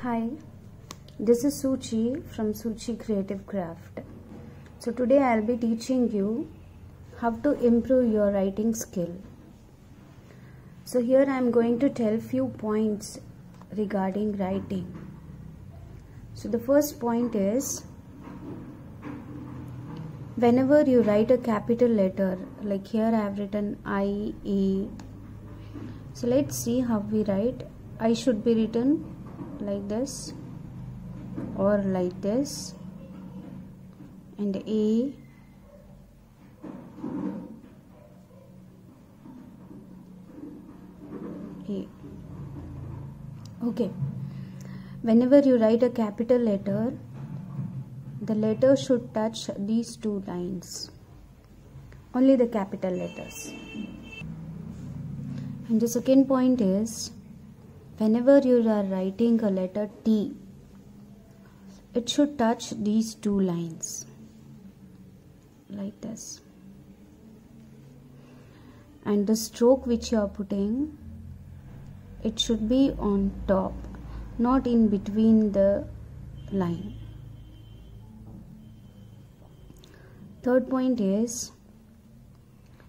Hi, this is Suchi from Suchi Creative Craft. So today I'll be teaching you how to improve your writing skill. So here I'm going to tell few points regarding writing. So the first point is, whenever you write a capital letter, like here I have written I, E. So let's see how we write. I should be written like this or like this, and A, A. Okay, whenever you write a capital letter, the letter should touch these two lines, only the capital letters. And the second point is, whenever you are writing a letter T, it should touch these two lines like this. And the stroke which you are putting, it should be on top, not in between the line. Third point is,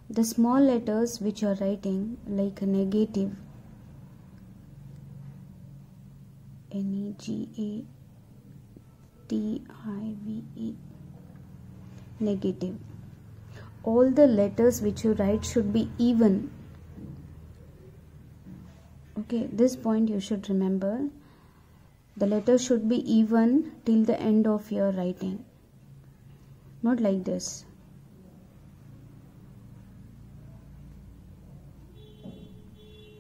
the small letters which you are writing, like a negative, Negative, negative. All the letters which you write should be even. Okay, this point you should remember. The letter should be even till the end of your writing. Not like this.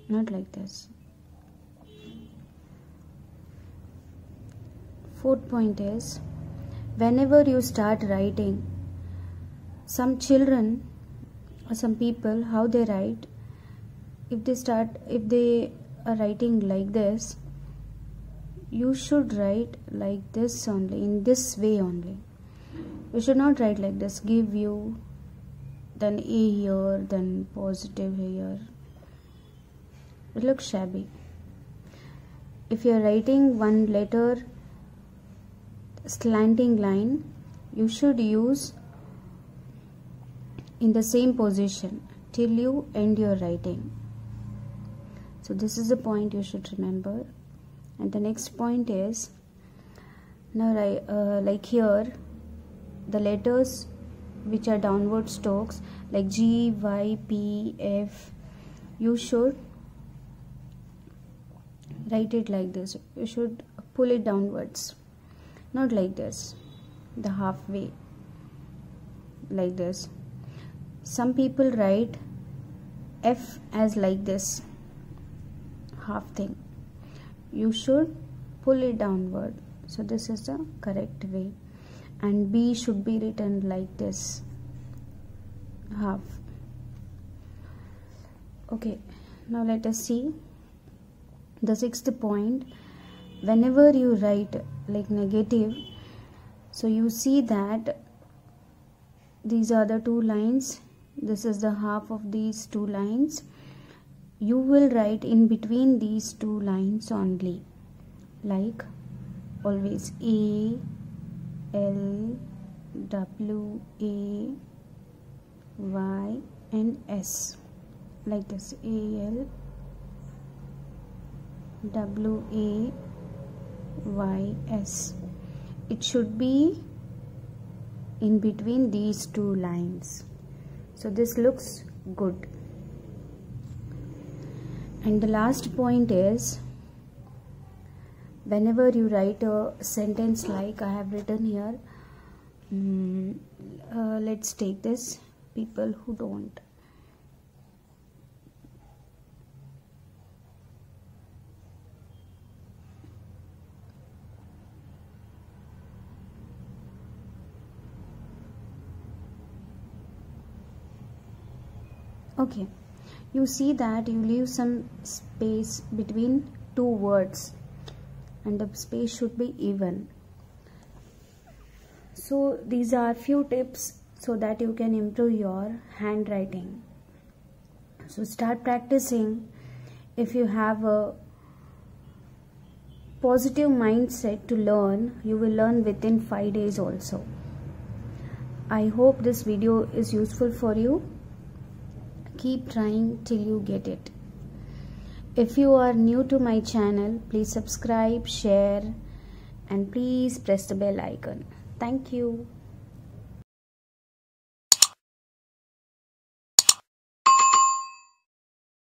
Not like this. Fourth point is, whenever you start writing, some children or some people, how they write, if they are writing like this, you should write like this only, in this way only. You should not write like this, give you, then A here, then positive here. It looks shabby. If you are writing one letter slanting line, you should use in the same position till you end your writing. So this is the point you should remember. And the next point is, now like here, the letters which are downward strokes, like G, Y, P, F, you should write it like this. You should pull it downwards, not like this, the halfway, like this. Some people write F as like this, half thing. You should pull it downward. So this is the correct way. And B should be written like this, half. Okay, now let us see the sixth point. Whenever you write like negative, so you see that these are the two lines, this is the half of these two lines. You will write in between these two lines only, like always A, L, W, A, Y and S, like this, A, L, W, A, Y, S. It should be in between these two lines. So this looks good. And the last point is, whenever you write a sentence like I have written here, let's take this, people who don't. Okay, you see that you leave some space between two words, and the space should be even. So these are few tips so that you can improve your handwriting. So start practicing. If you have a positive mindset to learn, you will learn within 5 days also. I hope this video is useful for you. Keep trying till you get it. If you are new to my channel, please subscribe, share, and please press the bell icon. Thank you.